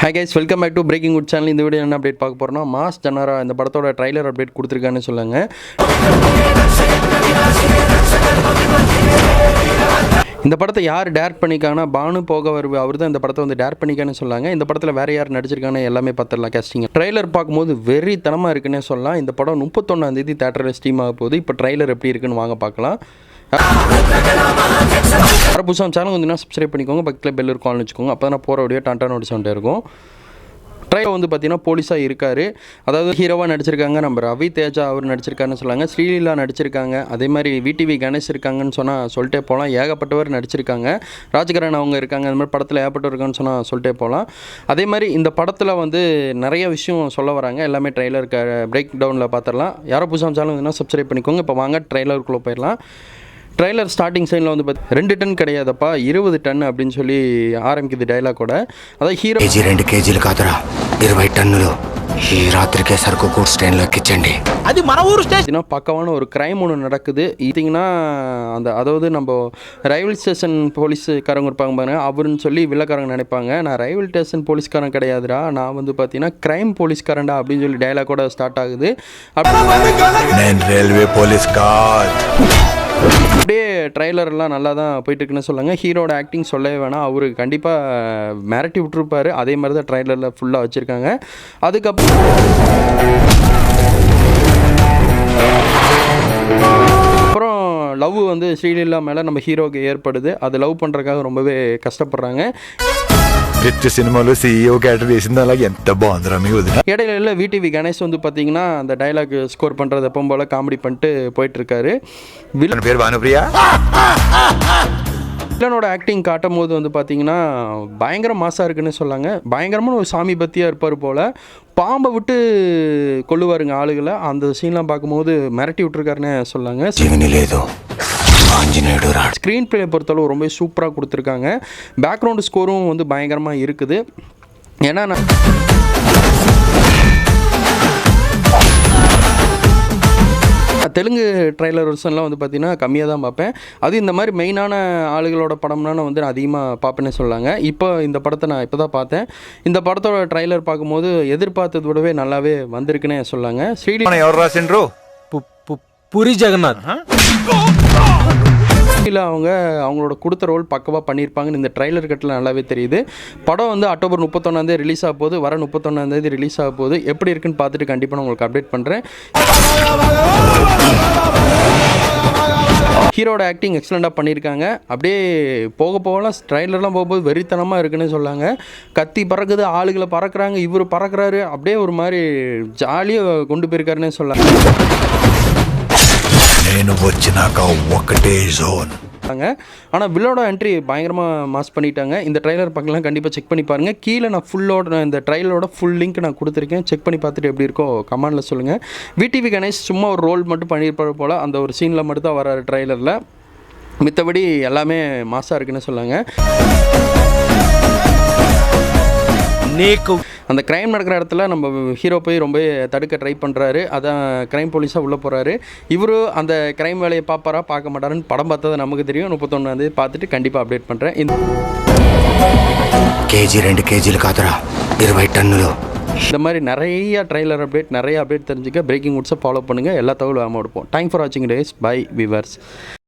Hi guys, welcome back to breaking good channel. இந்த video என்ன update பார்க்க போகிறோம்னா, மாஸ் ஜனாரா இந்த படத்தோட ட்ரைலர் அப்டேட் கொடுத்துருக்கான்னு சொல்லுங்க. இந்த படத்தை யார் டேரக்ட் பண்ணிக்காங்கன்னா பானு போகவர், அவர் தான் இந்த படத்தை வந்து டேரக்ட் பண்ணிக்கான்னு சொல்லாங்க. இந்த படத்தில் வேறு யார் நடிச்சிருக்கான்னு எல்லாமே பார்த்துடலாம். கேஸ்டிங் ட்ரைலர் பார்க்கும்போது வெறித்தனமாக இருக்குன்னே சொல்லலாம். இந்த படம் 31ஆம் தேதி தேட்டரில் ஸ்ட்ரீம் ஆக போகுது. இப்போ ட்ரைலர் எப்படி இருக்குன்னு வாங்க பார்க்கலாம். புதுசாக சேனல் வந்து சப்ஸ்கிரைப் பண்ணிக்கோங்க, பக்கத்தில் பெல் இருக்கும்னு வச்சுக்கோங்க. அப்போ தான் போகிற வீடியோ டன்டான நோட்டிஸ் இருக்கும். ட்ரைலர் வந்து பார்த்தீங்கன்னா போலீஸாக இருக்கார். அதாவது ஹீரோவாக நடிச்சிருக்காங்க நம்ம ரவி தேஜா, அவர் நடிச்சிருக்காருன்னு சொன்னாங்க. ஸ்ரீலீலா நடிச்சிருக்காங்க. அதே மாதிரி விடிவி கணேஷ் இருக்காங்கன்னு சொல்லிட்டே போகலாம். ஏகப்பட்டவர் நடிச்சிருக்காங்க. ராஜ்கரன் அவங்க இருக்காங்க. அந்த மாதிரி படத்தில் ஏகப்பட்டவர் இருக்கான்னு சொல்லிட்டே போகலாம். அதே மாதிரி இந்த படத்தில் வந்து நிறைய விஷயம் சொல்ல வராங்க. எல்லாமே ட்ரைலருக்கு பிரேக் டவுனில் பார்த்துடலாம். யாரோ புதுசாக சேனல் வந்து சப்ஸ்கிரைப் பண்ணிக்கோங்க. இப்போ வாங்க ட்ரைலருக்குள்ளே போயிடலாம். ட்ரைலர் ஸ்டார்டிங் சைனில் வந்து 2 டன் கிடையாதப்பா 20 டன் அப்படின்னு சொல்லி ஆரம்பிக்குது டைலாகோட. அதாவது ஹீரோ 2 కేజీలు కాదురా 20 టన్నులు ఈ రాత్రికే సరుకు గూడ్స్ ట్రైన్లో ఎక్కించండి. అది మన ఊరు స్టేషన్. பக்கமான ஒரு கிரைம் ஒன்று நடக்குது. பார்த்தீங்கன்னா அதாவது நம்ம ரயில்வே ஸ்டேஷன் போலீஸ்காரங்க இருப்பாங்க பாருங்க, அவருன்னு சொல்லி வில்லக்காரங்க நினைப்பாங்க. நான் ரயில்வே ஸ்டேஷன் போலீஸ்காரன் கிடையாதுடா, நான் வந்து பார்த்தீங்கன்னா கிரைம் போலீஸ்காரன்டா அப்படின்னு சொல்லி டைலாகோட ஸ்டார்ட் ஆகுது. ரயில்வே போலீஸ் கார் அப்படியே ட்ரைலர்லாம் நல்லா தான் போயிட்டுருக்குன்னு சொல்லுங்க. ஹீரோட ஆக்டிங் சொல்லவே வேணாம், அவரு கண்டிப்பாக மிரட்டி விட்டுருப்பாரு. அதே மாதிரி தான் ட்ரைலரில் ஃபுல்லாக வச்சுருக்காங்க. அதுக்கப்புறம் லவ் வந்து ஸ்ரீலீலா மேலே நம்ம ஹீரோவுக்கு ஏற்படுது. அது லவ் பண்ணுறதுக்காக ரொம்பவே கஷ்டப்படுறாங்க. సినిమాలో సీఈఓ క్యారెక్టర్ వేసింది అలాగే ఎంత బాగుందిరా మీ వదిన. இடையில விடிவி கணேஷ் வந்து பார்த்தீங்கன்னா அந்த டைலாக் ஸ்கோர் பண்ணுறது எப்பவும் போல் காமெடி பண்ணிட்டு போயிட்டுருக்காரு. பேர் பானுப்ரியா. வில்லனோட ஆக்டிங் காட்டும் போது வந்து பார்த்தீங்கன்னா பயங்கர மாசாக இருக்குன்னு சொல்லாங்க. பயங்கரமான ஒரு சாமி பக்தியாக இருப்பார் போல். பாம்பை விட்டு கொள்ளுவாருங்க ஆளுகளை. அந்த சீன்லாம் பார்க்கும்போது மிரட்டி விட்டுருக்காருன்னு சொல்லாங்க. ஸ்க்ரீன் பிளே பொறுத்தளவு ரொம்ப சூப்பராக கொடுத்துருக்காங்க. பேக்ரவுண்டு ஸ்கோரும் வந்து பயங்கரமாக இருக்குது. ஏன்னா தெலுங்கு ட்ரைலர் வெர்ஷன்லாம் வந்து பார்த்திங்கன்னா கம்மியாக தான் பார்ப்பேன். அது இந்த மாதிரி மெயினான ஆளுகளோட படம்னா நான் வந்து அதிகமாக பார்ப்பேன்னு சொல்லாங்க. இப்போ இந்த படத்தை நான் இப்போ தான் பார்த்தேன். இந்த படத்தோட ட்ரைலர் பார்க்கும்போது எதிர்பார்த்ததை விடவே நல்லாவே வந்திருக்குன்னே சொல்லாங்க. புரி ஜெகநாத் அவங்களோட கொடுத்த ரோல் பக்கவாக பண்ணியிருப்பாங்கன்னு இந்த ட்ரைலர் கட்டில் நல்லாவே தெரியுது. படம் வந்து அக்டோபர் 31 ரிலீஸ் ஆக போகுது. வர 31 ரிலீஸ் ஆக போகுது. எப்படி இருக்குன்னு பார்த்துட்டு கண்டிப்பாக நான் உங்களுக்கு அப்டேட் பண்ணுறேன். ஹீரோட ஆக்டிங் எக்ஸலண்ட்டாக பண்ணியிருக்காங்க. அப்படியே போகலாம் ட்ரைலர்லாம் போகும்போது வெறித்தனமாக இருக்குன்னு சொல்லாங்க. கத்தி பறக்குது, ஆளுகளை பறக்கிறாங்க, இவர் பறக்கிறாரு. அப்படியே ஒரு மாதிரி ஜாலியாக கொண்டு போயிருக்காருன்னே சொல்லாங்க. ஆனால் வில்லோட என்ட்ரி பயங்கரமாக மாஸ் பண்ணிட்டாங்க. இந்த ட்ரைலர் பார்க்கலாம், கண்டிப்பாக செக் பண்ணி பாருங்கள். கீழே நான் இந்த ட்ரைலரோட ஃபுல் லிங்க் நான் கொடுத்துருக்கேன். செக் பண்ணி பார்த்துட்டு எப்படி இருக்கோ கமெண்டில் சொல்லுங்கள். விடிவி கணேஷ் சும்மா ஒரு ரோல் மட்டும் பண்ணியிருப்பாரு போல். அந்த ஒரு சீனில் மட்டும் தான் வர ட்ரைலரில். மித்தபடி எல்லாமே மாஸாக இருக்குன்னு சொல்லாங்க. அந்த க்ரைம் நடக்கிற இடத்துல நம்ம ஹீரோ போய் ரொம்ப தடுக்க ட்ரை பண்ணுறாரு. அதான் க்ரைம் போலீஸாக உள்ளே போகிறாரு. இவரு அந்த க்ரைம் வேலையை பார்ப்பாரா பார்க்க மாட்டாருன்னு படம் பார்த்தது நமக்கு தெரியும். 31 பார்த்துட்டு கண்டிப்பாக அப்டேட் பண்ணுறேன். కేజీ 2 కేజీలు కాదురా 20 టన్నులు. இந்த மாதிரி நிறைய ட்ரைலர் அப்டேட், நிறைய அப்டேட் தெரிஞ்சுக்க பிரேக்கிங் வுட்ஸை ஃபாலோ பண்ணுங்கள். எல்லா தகவலும் எடுப்போம். தேங்க்ஸ் ஃபார் வாட்சிங் டேஸ். Bye viewers.